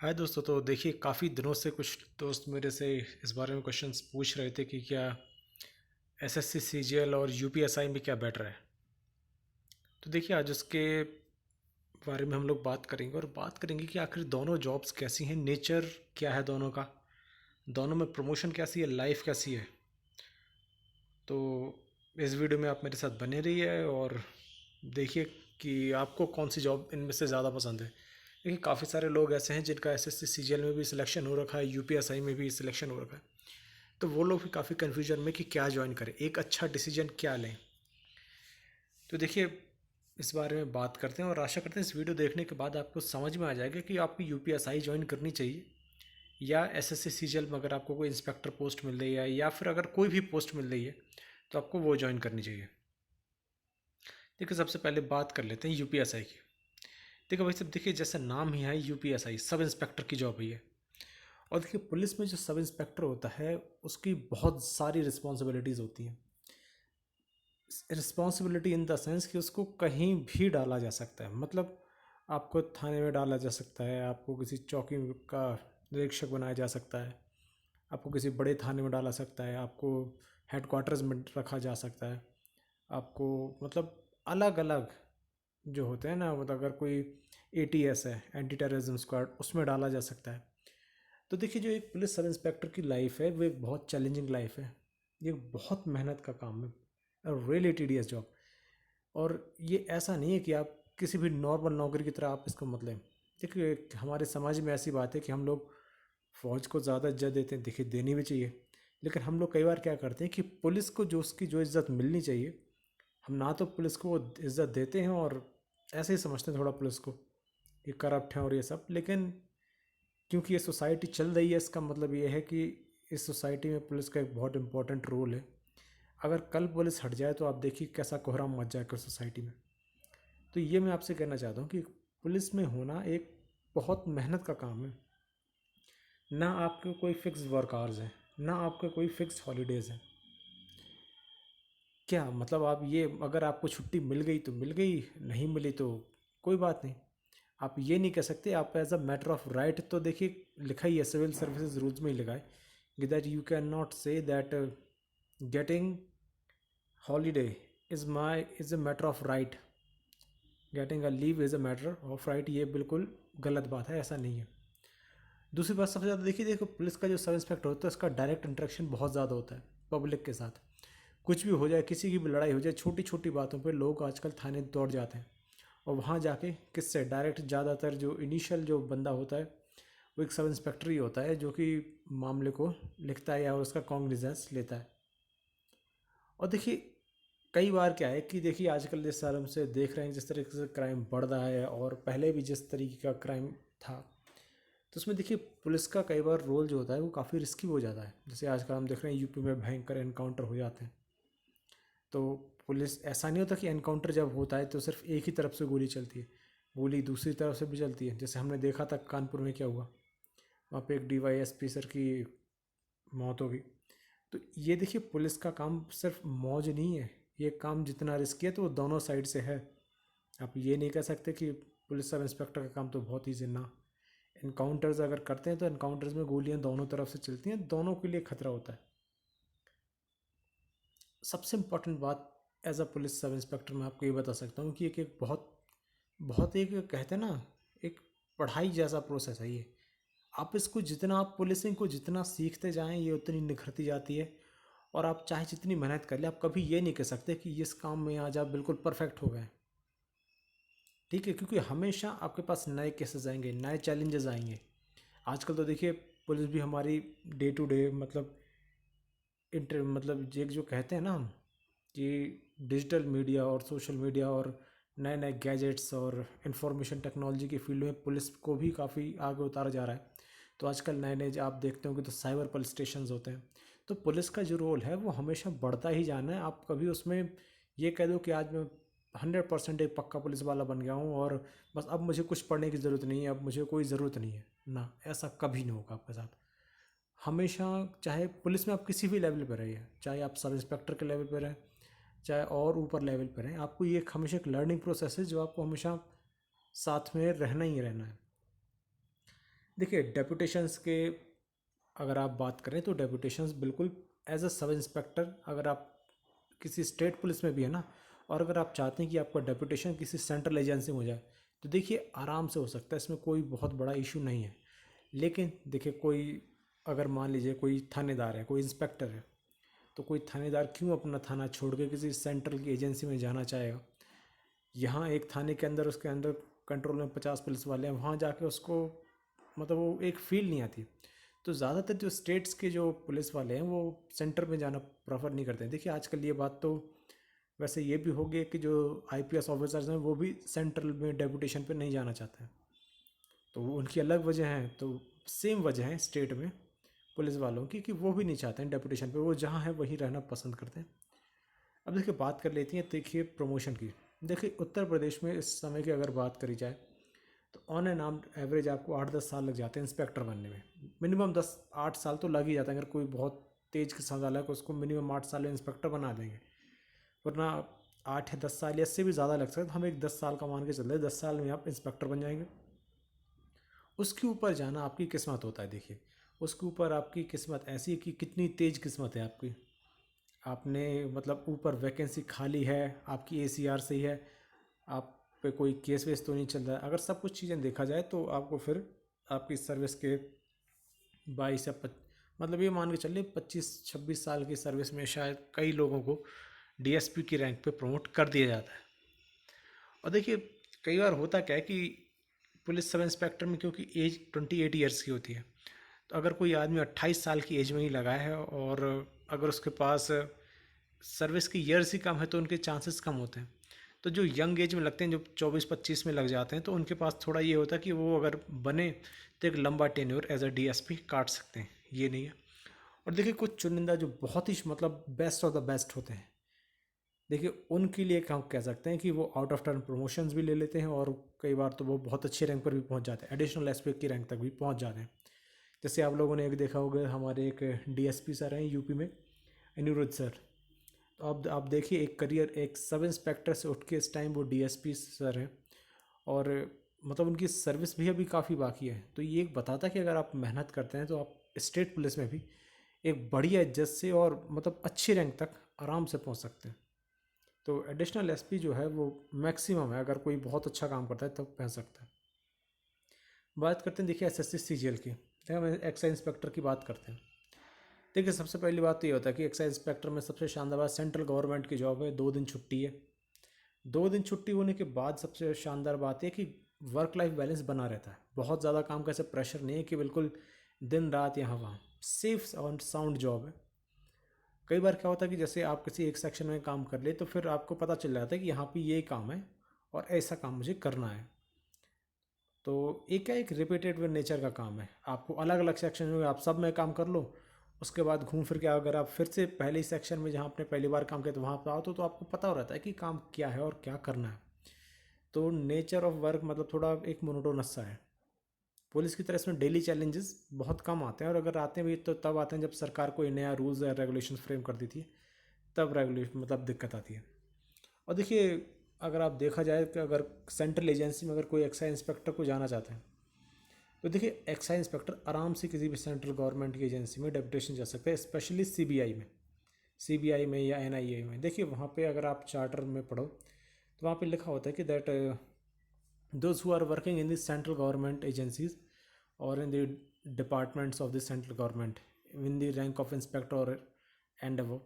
हाय दोस्तों। तो देखिए, काफ़ी दिनों से कुछ दोस्त मेरे से इस बारे में क्वेश्चंस पूछ रहे थे कि क्या एसएससी सीजीएल और यूपीएसआई में क्या बेटर है। तो देखिए, आज उसके बारे में हम लोग बात करेंगे और बात करेंगे कि आखिर दोनों जॉब्स कैसी हैं, नेचर क्या है दोनों का, दोनों में प्रमोशन कैसी है, लाइफ कैसी है। तो इस वीडियो में आप मेरे साथ बने रहिए और देखिए कि आपको कौन सी जॉब इनमें से ज़्यादा पसंद है। देखिए, काफ़ी सारे लोग ऐसे हैं जिनका एसएससी सीजीएल में भी सिलेक्शन हो रखा है, यूपीएसआई में भी सिलेक्शन हो रखा है। तो वो लोग भी काफ़ी कन्फ्यूजन में कि क्या ज्वाइन करें, एक अच्छा डिसीजन क्या लें। तो देखिए, इस बारे में बात करते हैं और आशा करते हैं इस वीडियो देखने के बाद आपको समझ में आ जाएगा कि आपको यूपीएसआई ज्वाइन करनी चाहिए या एसएससी सीजीएल में अगर आपको कोई इंस्पेक्टर पोस्ट मिल रही है या फिर अगर कोई भी पोस्ट मिल रही है तो आपको वो ज्वाइन करनी चाहिए। देखिए, सबसे पहले बात कर लेते हैं यूपीएसआई की। देखिए भाई साहब, देखिए जैसा नाम ही है यूपीएसआई, सब इंस्पेक्टर की जॉब है ये। और देखिए, पुलिस में जो सब इंस्पेक्टर होता है उसकी बहुत सारी रिस्पॉन्सिबिलिटीज़ होती हैं। रिस्पॉन्सिबिलिटी इन द सेंस कि उसको कहीं भी डाला जा सकता है। मतलब आपको थाने में डाला जा सकता है, आपको किसी चौकी का निरीक्षक बनाया जा सकता है, आपको किसी बड़े थाने में डाला सकता है, आपको हेडक्वार्टर्स में रखा जा सकता है, आपको मतलब अलग अलग जो होते हैं ना, मतलब अगर कोई एटीएस है, एंटी टेररिज्म स्क्वाड, उसमें डाला जा सकता है। तो देखिए, जो एक पुलिस सब इंस्पेक्टर की लाइफ है वो एक बहुत चैलेंजिंग लाइफ है। ये बहुत मेहनत का काम है, रियली टीडियस जॉब। और ये ऐसा नहीं है कि आप किसी भी नॉर्मल नौकरी की तरह आप इसको मत लें। देखिए, हमारे समाज में ऐसी बात है कि हम लोग फ़ौज को ज़्यादा इज्जत देते हैं। देखिए, देनी भी चाहिए, लेकिन हम लोग कई बार क्या करते हैं कि पुलिस को जो उसकी जो इज़्ज़त मिलनी चाहिए, हम ना तो पुलिस को वो इज़्ज़त देते हैं और ऐसे ही समझते हैं थोड़ा पुलिस को कि करप्ट है और ये सब। लेकिन क्योंकि ये सोसाइटी चल रही है, इसका मतलब ये है कि इस सोसाइटी में पुलिस का एक बहुत इंपॉर्टेंट रोल है। अगर कल पुलिस हट जाए तो आप देखिए कैसा कोहराम मच जाएगा सोसाइटी में। तो ये मैं आपसे कहना चाहता हूँ कि पुलिस में होना एक बहुत मेहनत का काम है। ना आपके कोई फिक्स वर्क आवर्स हैं, ना आपके कोई फिक्स हॉलीडेज़ हैं। क्या मतलब, आप ये अगर आपको छुट्टी मिल गई तो मिल गई, नहीं मिली तो कोई बात नहीं। आप ये नहीं कह सकते, आप as a matter of right, तो देखिए लिखा ही है सिविल सर्विसेज रूल्स में ही लिखा है कि that you can not say that getting holiday is a matter of right, getting a leave is a matter of right. ये बिल्कुल गलत बात है, ऐसा नहीं है। दूसरी बात, सबसे ज़्यादा देखिए पुलिस का जो सब इंस्पेक्टर होता है उसका डायरेक्ट इंटरेक्शन बहुत ज़्यादा होता है पब्लिक के साथ। कुछ भी हो जाए, किसी की भी लड़ाई हो जाए, छोटी छोटी बातों पे लोग आजकल थाने दौड़ जाते हैं। और वहाँ जाके किससे डायरेक्ट, ज़्यादातर जो इनिशियल जो बंदा होता है वो एक सब इंस्पेक्टर ही होता है जो कि मामले को लिखता है या उसका कॉग्निजेंस लेता है। और देखिए, कई बार क्या है कि देखिए आजकल जिस साल हम से देख रहे हैं जिस तरीके से क्राइम बढ़ रहा है और पहले भी जिस तरीके का क्राइम था, तो उसमें देखिए पुलिस का कई बार रोल जो होता है वो काफ़ी रिस्की हो जाता है। जैसे आजकल हम देख रहे हैं यूपी में भयंकर एनकाउंटर हो जाते हैं। तो पुलिस, ऐसा नहीं होता कि एनकाउंटर जब होता है तो सिर्फ एक ही तरफ से गोली चलती है, गोली दूसरी तरफ से भी चलती है। जैसे हमने देखा था कानपुर में क्या हुआ, वहाँ पे एक डीवाईएसपी सर की मौत हो गई। तो ये देखिए, पुलिस का काम सिर्फ मौज नहीं है, ये काम जितना रिस्की है तो वो दोनों साइड से है। आप ये नहीं कह सकते कि पुलिस सब इंस्पेक्टर का काम तो बहुत ईजी ना। इनकाउंटर्स अगर करते हैं तो इनकाउंटर्स में गोलियां दोनों तरफ से चलती हैं, दोनों के लिए खतरा होता है। सबसे इम्पोर्टेंट बात as a police sub inspector मैं आपको ये बता सकता हूँ कि एक बहुत बहुत एक कहते हैं ना, एक पढ़ाई जैसा प्रोसेस है ये। आप इसको जितना, आप पुलिसिंग को जितना सीखते जाएं ये उतनी निखरती जाती है। और आप चाहे जितनी मेहनत कर ले, आप कभी ये नहीं कह सकते कि इस काम में आज आप बिल्कुल परफेक्ट हो गए। ठीक है, क्योंकि हमेशा आपके पास नए केसेस आएंगे, नए चैलेंजेस आएंगे। आजकल तो देखिए पुलिस भी हमारी डे टू डे मतलब मतलब ये जो कहते हैं ना हम कि डिजिटल मीडिया और सोशल मीडिया और नए नए गैजेट्स और इंफॉर्मेशन टेक्नोलॉजी की फील्ड में पुलिस को भी काफ़ी आगे उतारा जा रहा है। तो आजकल नए नए आप देखते हो कि तो साइबर पुलिस स्टेशन होते हैं। तो पुलिस का जो रोल है वो हमेशा बढ़ता ही जाना है। आप कभी उसमें ये कह दो कि आज मैं 100% एक पक्का पुलिस वाला बन गया हूँ और बस अब मुझे कुछ पढ़ने की ज़रूरत नहीं है, अब मुझे कोई ज़रूरत नहीं है ना, ऐसा कभी नहीं होगा आपके साथ। हमेशा, चाहे पुलिस में आप किसी भी लेवल पर रहिए, चाहे आप सब इंस्पेक्टर के लेवल पर रहें, चाहे और ऊपर लेवल पर रहें, आपको ये एक हमेशा एक लर्निंग प्रोसेस है जो आपको हमेशा साथ में रहना ही रहना है। देखिए डेपुटेशंस के अगर आप बात करें तो डेपुटेशंस बिल्कुल एज अ सब इंस्पेक्टर, अगर आप किसी स्टेट पुलिस में भी है ना, और अगर आप चाहते हैं कि आपका डेपुटेशन किसी सेंट्रल एजेंसी में हो जाए तो देखिए आराम से हो सकता है, इसमें कोई बहुत बड़ा इशू नहीं है। लेकिन देखिए कोई, अगर मान लीजिए कोई थानेदार है, कोई इंस्पेक्टर है, तो कोई थानेदार क्यों अपना थाना छोड़ के किसी सेंट्रल की एजेंसी में जाना चाहेगा। यहाँ एक थाने के अंदर, उसके अंदर कंट्रोल में 50 पुलिस वाले हैं, वहाँ जाके उसको मतलब वो एक फील नहीं आती। तो ज़्यादातर जो स्टेट्स के जो पुलिस वाले हैं वो सेंटर में जाना प्रेफर नहीं करते हैं। देखिए आजकल ये बात तो वैसे ये भी हो गई कि जो आईपीएस ऑफिसर्स हैं वो भी सेंट्रल में डेपुटेशन पे नहीं जाना चाहते हैं, तो वो उनकी अलग वजह हैं। तो सेम वजह है स्टेट में पुलिस वालों की कि वो भी नहीं चाहते हैं डेपुटेशन पे, वो जहाँ है वहीं रहना पसंद करते हैं। अब देखिए बात कर लेती हैं, देखिए प्रमोशन की। देखिए उत्तर प्रदेश में इस समय की अगर बात करी जाए तो ऑन एन आम एवरेज आपको 8-10 साल लग जाते हैं इंस्पेक्टर बनने में। मिनिमम 10-8 साल तो लग ही जाता है, अगर कोई बहुत तेज़ किस्म वाला है तो उसको मिनिमम 8 साल में इंस्पेक्टर बना देंगे, वरना 8 या 10 साल या इससे भी ज़्यादा लग सकता है। तो हम एक 10 साल का मान के चलते हैं, 10 साल में आप इंस्पेक्टर बन जाएंगे। उसके ऊपर जाना आपकी किस्मत होता है। देखिए उसके ऊपर आपकी किस्मत ऐसी है कि कितनी तेज़ किस्मत है आपकी। आपने मतलब ऊपर वैकेंसी खाली है, आपकी एसीआर सही है, आप पे कोई केस वेस तो नहीं चल रहा है, अगर सब कुछ चीज़ें देखा जाए तो आपको फिर आपकी सर्विस के 22 या मतलब ये मान के चलिए 25-26 साल की सर्विस में शायद कई लोगों को डीएसपी की रैंक पे प्रमोट कर दिया जाता है। और देखिए कई बार होता क्या है कि पुलिस सब इंस्पेक्टर में क्योंकि एज 28 ईयर्स की होती है, तो अगर कोई आदमी 28 साल की एज में ही लगा है और अगर उसके पास सर्विस की ईयर्स ही कम है तो उनके चांसेस कम होते हैं। तो जो यंग एज में लगते हैं, जो 24-25 में लग जाते हैं, तो उनके पास थोड़ा ये होता है कि वो अगर बने तो एक लंबा टेन्योर एज अ डीएसपी काट सकते हैं, ये नहीं है। और देखिए कुछ चुनिंदा जो बहुत ही मतलब बेस्ट ऑफ द बेस्ट होते हैं, देखिए उनके लिए हम कह सकते हैं कि वो आउट ऑफ टर्न प्रमोशंस भी ले लेते हैं और कई बार तो वो बहुत अच्छे रैंक पर भी पहुंच जाते हैं, एडिशनल एसपी की रैंक तक भी पहुंच जाते हैं। जैसे आप लोगों ने एक देखा होगा, हमारे एक डीएसपी सर हैं यूपी में, अनिरुद्ध सर। तो आप देखिए एक करियर एक सब इंस्पेक्टर से उठ के इस टाइम वो डीएसपी सर हैं, और मतलब उनकी सर्विस भी अभी काफ़ी बाकी है। तो ये एक बताता है कि अगर आप मेहनत करते हैं तो आप स्टेट पुलिस में भी एक बढ़िया इज्जत से और मतलब अच्छी रैंक तक आराम से पहुंच सकते हैं। तो एडिशनल एसपी जो है वो मैक्सिमम है, अगर कोई बहुत अच्छा काम करता है तब पहन सकता है। बात करते हैं देखिए एसएससी सीजीएल की, देखिए हम एक्साइज इंस्पेक्टर की बात करते हैं। देखिए सबसे पहली बात तो ये होता है कि एक्साइज इंस्पेक्टर में सबसे शानदार बात सेंट्रल गवर्नमेंट की जॉब है, 2 दिन छुट्टी है। 2 दिन छुट्टी होने के बाद सबसे शानदार बात यह कि वर्क लाइफ बैलेंस बना रहता है, बहुत ज़्यादा काम का ऐसे प्रेशर नहीं है कि बिल्कुल दिन रात यहाँ वहाँ, सेफ और साउंड जॉब है। कई बार क्या होता है कि जैसे आप किसी एक सेक्शन में काम कर ले तो फिर आपको पता चल जाता है कि यहाँ पे ये काम है और ऐसा काम मुझे करना है। तो एक क्या एक रिपीटेटिव नेचर का काम है, आपको अलग अलग सेक्शन में आप सब में काम कर लो, उसके बाद घूम फिर के अगर आप फिर से पहले ही सेक्शन में जहाँ आपने पहली बार काम किया तो वहाँ पर आओ तो आपको पता हो रहता है कि काम क्या है और क्या करना है। तो नेचर ऑफ वर्क मतलब थोड़ा एक मोनोटोनस सा है। पुलिस की तरह इसमें डेली चैलेंजेस बहुत कम आते हैं, और अगर आते हैं भी तो तब आते हैं जब सरकार कोई नया रूल्स या रेगुलेशन फ्रेम कर देती है, तब रेगुलेशन मतलब दिक्कत आती है। और देखिए अगर आप देखा जाए कि अगर सेंट्रल एजेंसी में अगर कोई एक्साइज इंस्पेक्टर को जाना चाहते हैं तो देखिए एक्साइज इंस्पेक्टर आराम से किसी भी सेंट्रल गवर्नमेंट की एजेंसी में डेपुटेशन जा सकते हैं, स्पेशली सीबीआई में, सीबीआई में या एनआईए में। देखिए वहाँ पे अगर आप चार्टर में पढ़ो तो वहाँ पे लिखा होता है कि that those who are working in the central government agencies or in the departments of the central government in the rank of inspector or and above,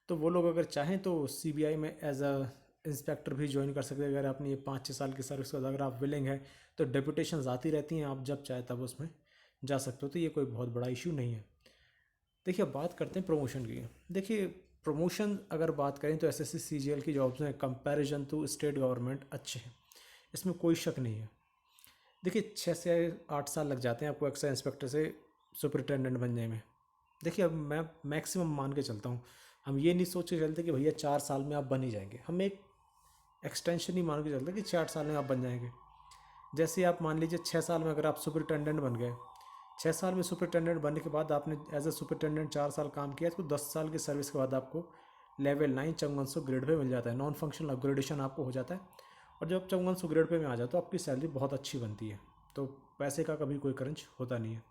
तो वो लोग अगर चाहें तो सीबीआई में एज अ इंस्पेक्टर भी ज्वाइन कर सकते हैं। अगर आपने ये 5-6 साल की सर्विस के बाद अगर आप विलिंग है तो डेपुटेशन आती रहती हैं, आप जब चाहे तब उसमें जा सकते हो, तो ये कोई बहुत बड़ा इशू नहीं है। देखिए अब बात करते हैं प्रमोशन की। देखिए प्रमोशन अगर बात करें तो एसएससी सीजीएल की जॉब्स में कंपैरिजन टू स्टेट गवर्नमेंट अच्छे हैं, इसमें कोई शक नहीं है। देखिए 6 से 8 साल लग जाते हैं आपको एक्साइज इंस्पेक्टर से सुपरिटेंडेंट बनने में। देखिए अब मैं मैक्सिमम मान के चलता हूँ, हम ये नहीं सोच के चलते कि भैया 4 साल में आप बन ही जाएंगे, हम एक एक्सटेंशन ही मान के चलते कि 4 साल में आप बन जाएंगे। जैसे आप मान लीजिए 6 साल में अगर आप सुपरिटेंडेंट बन गए, 6 साल में सुपरिटेंडेंट बनने के बाद आपने एज ए सुपरिटेंडेंट 4 साल काम किया तो 10 साल की सर्विस के बाद आपको लेवल 9 चंगन ग्रेड पे मिल जाता है, नॉन फंक्शनल अपग्रेडेशन आपको हो जाता है। और जब चंगन ग्रेड पे में आ जाए तो आपकी सैलरी बहुत अच्छी बनती है। तो पैसे का कभी कोई क्रंच होता नहीं है।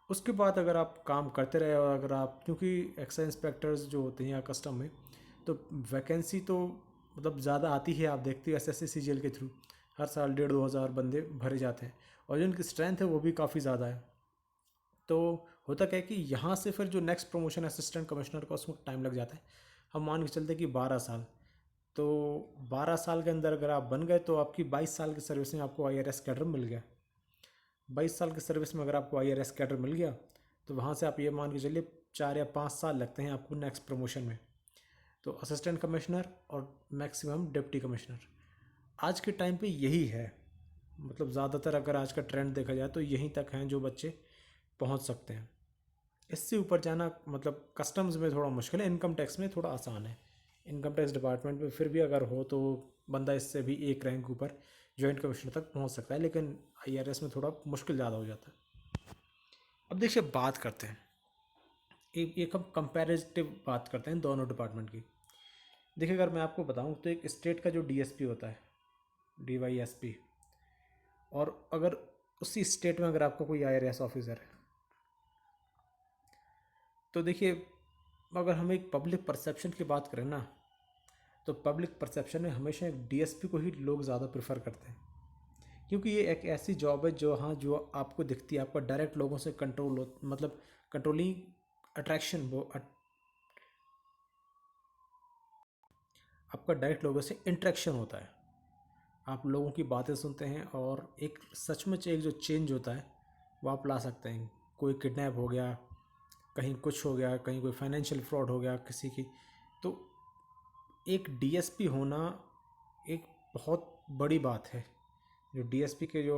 उसके बाद अगर आप काम करते रहे और अगर आप, क्योंकि एक्साइज इंस्पेक्टर्स जो होते हैं या कस्टम में, तो वैकेंसी तो मतलब ज़्यादा आती है। आप देखते हो एसएससी सीजीएल के थ्रू हर साल 1,500-2,000 बंदे भरे जाते हैं और जो उनकी स्ट्रेंथ है वो भी काफ़ी ज़्यादा है। तो होता क्या है कि यहाँ से फिर जो नेक्स्ट प्रमोशन असिस्टेंट कमिश्नर का उसमें टाइम लग जाता है। हम मान के चलते हैं कि 12 साल। तो 12 साल के अंदर अगर आप बन गए तो आपकी 22 साल की सर्विस में आपको आईआरएस कैडर मिल गया। 22 साल की सर्विस में अगर आपको आईआरएस कैडर मिल गया तो वहाँ से आप ये मान के चलिए 4 या 5 साल लगते हैं आपको नेक्स्ट प्रमोशन में। तो असिस्टेंट कमिश्नर और मैक्सिमम डिप्टी कमिश्नर आज के टाइम पे यही है। मतलब ज़्यादातर अगर आज का ट्रेंड देखा जाए तो यहीं तक हैं जो बच्चे पहुंच सकते हैं। इससे ऊपर जाना मतलब कस्टम्स में थोड़ा मुश्किल है, इनकम टैक्स में थोड़ा आसान है। इनकम टैक्स डिपार्टमेंट में फिर भी अगर हो तो बंदा इससे भी एक रैंक ऊपर जॉइंट कमिश्नर तक पहुंच सकता है, लेकिन आईआरएस में थोड़ा मुश्किल ज़्यादा हो जाता है। अब देखिए बात करते हैं, एक हम कंपैरेटिव बात करते हैं दोनों डिपार्टमेंट की। देखिए अगर मैं आपको बताऊं तो एक स्टेट का जो डीएसपी होता है, डीवाईएसपी, और अगर उसी स्टेट में अगर आपका कोई आईआरएस ऑफिसर है, तो देखिए अगर हम एक पब्लिक परसेप्शन की बात करें ना, तो पब्लिक परसेप्शन में हमेशा एक डीएसपी को ही लोग ज़्यादा प्रेफर करते हैं, क्योंकि ये एक ऐसी जॉब है जो, हाँ, जो आपको दिखती है, आपका डायरेक्ट लोगों से कंट्रोल हो, मतलब कंट्रोलिंग अट्रैक्शन, वो आपका डायरेक्ट लोगों से इंटरेक्शन होता है। आप लोगों की बातें सुनते हैं और एक सचमुच एक जो चेंज होता है वो आप ला सकते हैं। कोई किडनैप हो गया, कहीं कुछ हो गया, कहीं कोई फाइनेंशियल फ्रॉड हो गया किसी की, तो एक डीएसपी होना एक बहुत बड़ी बात है। जो डीएसपी के जो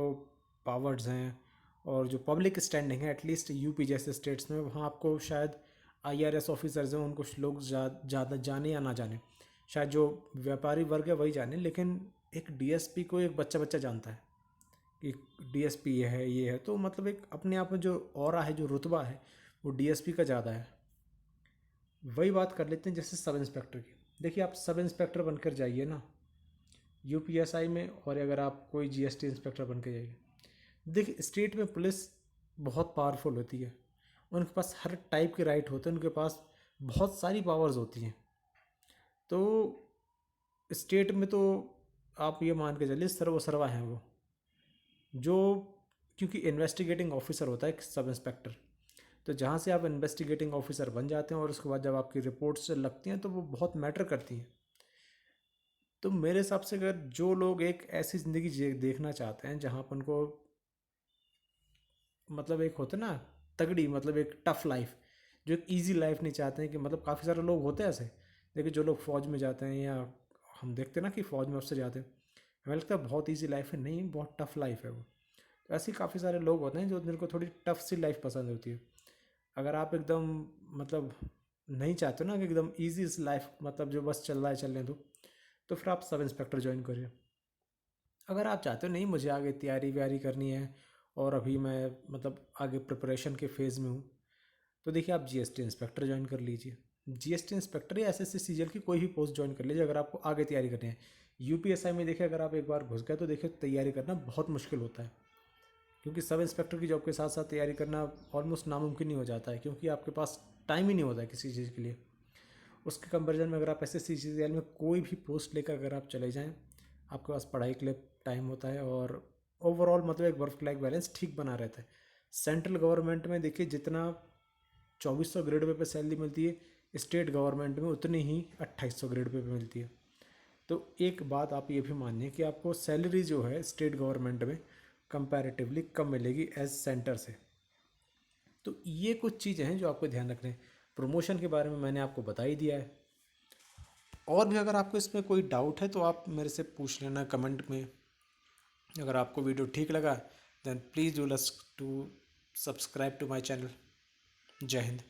पावर्स हैं और जो पब्लिक स्टैंडिंग है, एटलीस्ट यूपी जैसे स्टेट्स में, वहाँ आपको शायद आईआरएस ऑफिसर्स हैं उनको लोग ज़्यादा जाने या ना जाने, शायद जो व्यापारी वर्ग है वही जाने, लेकिन एक डीएसपी को एक बच्चा बच्चा जानता है कि डीएसपी ये है, तो मतलब एक अपने आप में जो ऑरा है, जो रुतबा है, वो डीएसपी का ज़्यादा है। वही बात कर लेते हैं जैसे सब इंस्पेक्टर की। देखिए आप सब इंस्पेक्टर बनकर जाइए ना यूपीएसआई में, और अगर आप कोई जीएसटी इंस्पेक्टर बन के जाइए, देखिए स्टेट में पुलिस बहुत पावरफुल होती है, उनके पास हर टाइप के राइट होते हैं, उनके पास बहुत सारी पावर्स होती हैं। तो स्टेट में तो आप ये मान के चलिए सर्वसर्वा हैं वो, जो, क्योंकि इन्वेस्टिगेटिंग ऑफिसर होता है सब इंस्पेक्टर, तो जहाँ से आप इन्वेस्टिगेटिंग ऑफिसर बन जाते हैं और उसके बाद जब आपकी रिपोर्ट्स लगती हैं तो वो बहुत मैटर करती हैं। तो मेरे हिसाब से अगर जो लोग एक ऐसी ज़िंदगी देखना चाहते हैं जहाँ पर उनको मतलब एक होता है ना तगड़ी, मतलब एक टफ लाइफ, जो एक इजी लाइफ नहीं चाहते हैं, कि मतलब काफ़ी सारे लोग होते हैं ऐसे, देखिए जो लोग फ़ौज में जाते हैं या हम देखते हैं ना कि फ़ौज में अफसर जाते हैं, हमें लगता है बहुत इजी लाइफ है, नहीं बहुत टफ लाइफ है वो। तो ऐसे काफ़ी सारे लोग होते हैं जो जिनको थोड़ी टफ सी लाइफ पसंद होती है। अगर आप एकदम मतलब नहीं चाहते ना कि एकदम ईजी लाइफ, मतलब जो बस चल रहा है चलने दो, तो फिर आप सब इंस्पेक्टर ज्वाइन करिए। अगर आप चाहते हो नहीं मुझे आगे तैयारी व्यारी करनी है और अभी मैं मतलब आगे प्रिपरेशन के फेज़ में हूँ, तो देखिए आप जीएसटी इंस्पेक्टर ज्वाइन कर लीजिए। जीएसटी इंस्पेक्टर या एसएससी सीजीएल की कोई भी पोस्ट ज्वाइन कर लीजिए अगर आपको आगे तैयारी करनी है। यूपीएसआई में देखिए अगर आप एक बार घुस गए तो देखिए तैयारी करना बहुत मुश्किल होता है, क्योंकि सब इंस्पेक्टर की जॉब के साथ साथ तैयारी करना ऑलमोस्ट नामुमकिन ही हो जाता है, क्योंकि आपके पास टाइम ही नहीं होता है किसी चीज़ के लिए। उसके कंपेरिजन में अगर आप एसएससी सीजीएल में कोई भी पोस्ट लेकर अगर आप चले जाएँ, आपके पास पढ़ाई के लिए टाइम होता है और ओवरऑल मतलब एक वर्क लाइफ बैलेंस ठीक बना रहता है। सेंट्रल गवर्नमेंट में देखिए जितना 2400 ग्रेड पे सैलरी मिलती है, स्टेट गवर्नमेंट में उतनी ही 2800 ग्रेड पे मिलती है। तो एक बात आप ये भी मानिए कि आपको सैलरी जो है स्टेट गवर्नमेंट में कंपैरेटिवली कम मिलेगी एज सेंटर से। तो ये कुछ चीज़ें हैं जो आपको ध्यान रखने हैं। प्रमोशन के बारे में मैंने आपको बता ही दिया है, और भी अगर आपको इसमें कोई डाउट है तो आप मेरे से पूछ लेना कमेंट में। अगर आपको वीडियो ठीक लगा then please do us to subscribe to my channel. जय हिंद।